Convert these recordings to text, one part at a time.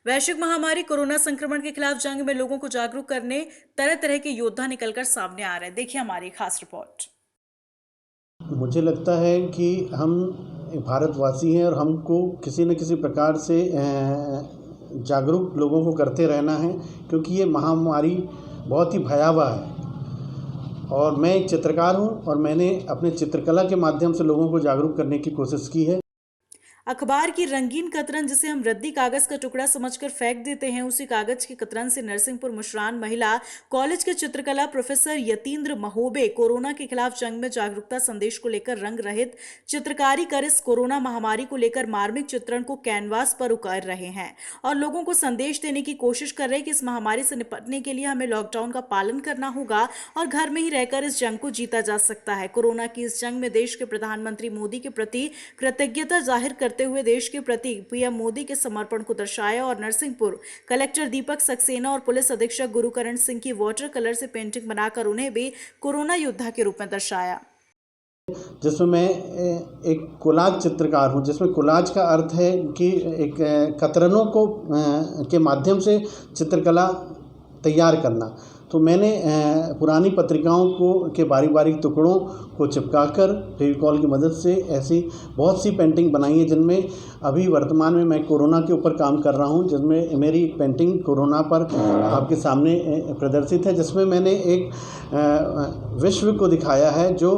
वैश्विक महामारी कोरोना संक्रमण के खिलाफ जंग में लोगों को जागरूक करने तरह तरह के योद्धा निकलकर सामने आ रहे हैं। देखिए हमारी खास रिपोर्ट। मुझे लगता है कि हम भारतवासी हैं और हमको किसी न किसी प्रकार से जागरूक लोगों को करते रहना है, क्योंकि ये महामारी बहुत ही भयावह है। और मैं एक चित्रकार हूँ और मैंने अपने चित्रकला के माध्यम से लोगों को जागरूक करने की कोशिश की है। अखबार की रंगीन कतरन, जिसे हम रद्दी कागज का टुकड़ा समझकर फेंक देते हैं, उसी कागज की कतरन से नरसिंहपुर मुशरान महिला कॉलेज के चित्रकला प्रोफेसर यतीन्द्र महोबे कोरोना के खिलाफ जंग में जागरूकता संदेश को लेकर रंग रहित चित्रकारी कर इस कोरोना महामारी को लेकर मार्मिक चित्रण को कैनवास पर उकेर रहे हैं और लोगों को संदेश देने की कोशिश कर रहे हैं कि इस महामारी से निपटने के लिए हमें लॉकडाउन का पालन करना होगा और घर में ही रहकर इस जंग को जीता जा सकता है। कोरोना की इस जंग में देश के प्रधानमंत्री मोदी के प्रति कृतज्ञता जाहिर करते हुए देश के प्रति पीएम मोदी के समर्पण को दर्शाया और नरसिंहपुर कलेक्टर दीपक सक्सेना और पुलिस अधीक्षक गुरुकरण सिंह की वाटर कलर से पेंटिंग बनाकर उन्हें भी कोरोना योद्धा के रूप में दर्शाया। जिसमें मैं एक कोलाज चित्रकार हूँ, जिसमें कोलाज का अर्थ है कि एक कतरनों को के माध्यम से चित्रकला तैयार करना। तो मैंने पुरानी पत्रिकाओं को के बारीक टुकड़ों को चिपकाकर फेविकॉल की मदद से ऐसी बहुत सी पेंटिंग बनाई है, जिनमें अभी वर्तमान में मैं कोरोना के ऊपर काम कर रहा हूं, जिसमें मेरी पेंटिंग कोरोना पर आपके सामने प्रदर्शित है, जिसमें मैंने एक विश्व को दिखाया है जो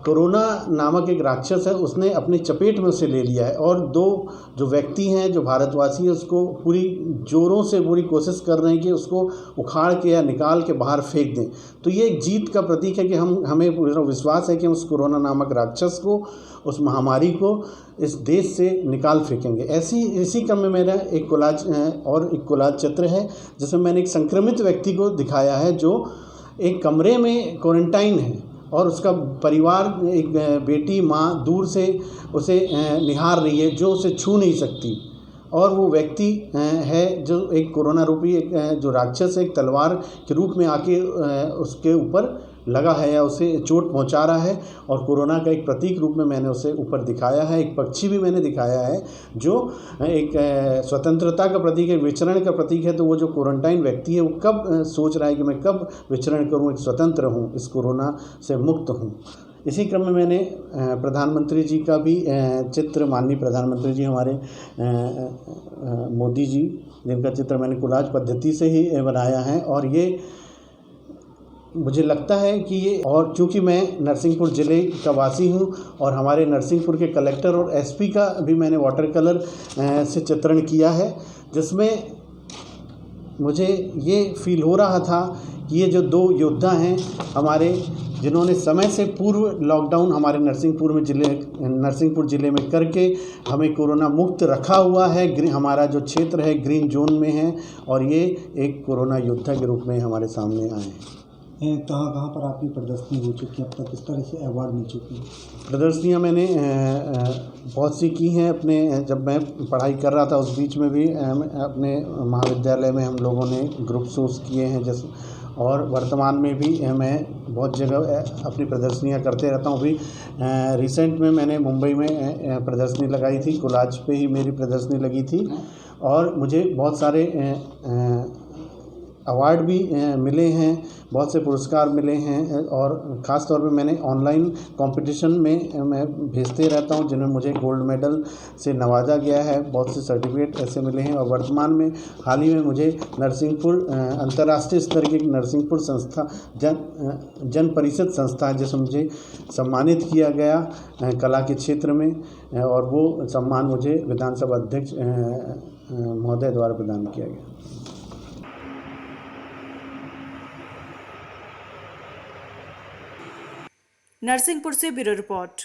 कोरोना नामक एक राक्षस है, उसने अपनी चपेट में उसे ले लिया है और दो जो व्यक्ति हैं जो भारतवासी हैं उसको पूरी जोरों से पूरी कोशिश कर रहे हैं कि उसको उखाड़ के या निकाल के बाहर फेंक दें। तो ये एक जीत का प्रतीक है कि हमें पूरा विश्वास है कि हम उस कोरोना नामक राक्षस को, उस महामारी को इस देश से निकाल फेंकेंगे। इसी क्रम में मेरा एक कोलाज और एक कोलाज चित्र है, जिसमें मैंने एक संक्रमित व्यक्ति को दिखाया है जो एक कमरे में क्वारंटाइन है और उसका परिवार, एक बेटी माँ दूर से उसे निहार रही है, जो उसे छू नहीं सकती। और वो व्यक्ति है जो एक कोरोना रूपी एक जो राक्षस है, एक तलवार के रूप में आके उसके ऊपर लगा है या उसे चोट पहुंचा रहा है, और कोरोना का एक प्रतीक रूप में मैंने उसे ऊपर दिखाया है। एक पक्षी भी मैंने दिखाया है जो एक स्वतंत्रता का प्रतीक है, विचरण का प्रतीक है। तो वो जो क्वारंटाइन व्यक्ति है वो कब सोच रहा है कि मैं कब विचरण करूं, एक स्वतंत्र हूं, इस कोरोना से मुक्त हूं। इसी क्रम में मैंने प्रधानमंत्री जी का भी चित्र, माननीय प्रधानमंत्री जी हमारे मोदी जी, जिनका चित्र मैंने कोलाज पद्धति से ही बनाया है। और ये मुझे लगता है कि ये, और चूँकि मैं नरसिंहपुर ज़िले का वासी हूँ और हमारे नरसिंहपुर के कलेक्टर और एसपी का भी मैंने वाटर कलर से चित्रण किया है, जिसमें मुझे ये फील हो रहा था कि ये जो दो योद्धा हैं हमारे, जिन्होंने समय से पूर्व लॉकडाउन हमारे नरसिंहपुर ज़िले में करके हमें कोरोना मुक्त रखा हुआ है। हमारा जो क्षेत्र है ग्रीन जोन में है और ये एक कोरोना योद्धा के रूप में हमारे सामने आए हैं। कहाँ पर आपकी प्रदर्शनी हो चुकी है अब तक, किस तरह से अवार्ड मिल चुके हैं? प्रदर्शनियाँ मैंने बहुत सी की हैं। अपने जब मैं पढ़ाई कर रहा था उस बीच में भी अपने महाविद्यालय में हम लोगों ने ग्रुप शोज़ किए हैं, जैसे, और वर्तमान में भी मैं बहुत जगह अपनी प्रदर्शनियाँ करते रहता हूँ। अभी रिसेंट में मैंने मुंबई में प्रदर्शनी लगाई थी, कोलाज पे ही मेरी प्रदर्शनी लगी थी और मुझे बहुत सारे अवार्ड भी मिले हैं, बहुत से पुरस्कार मिले हैं। और ख़ास तौर पे मैंने ऑनलाइन कंपटीशन में मैं भेजते रहता हूं, जिनमें मुझे गोल्ड मेडल से नवाजा गया है, बहुत से सर्टिफिकेट ऐसे मिले हैं। और वर्तमान में हाल ही में मुझे नरसिंहपुर अंतर्राष्ट्रीय स्तर की एक नरसिंहपुर संस्था जन परिषद संस्था है, जिसमें मुझे सम्मानित किया गया कला के क्षेत्र में, और वो सम्मान मुझे विधानसभा अध्यक्ष महोदय द्वारा प्रदान किया गया। नरसिंहपुर से ब्यूरो रिपोर्ट।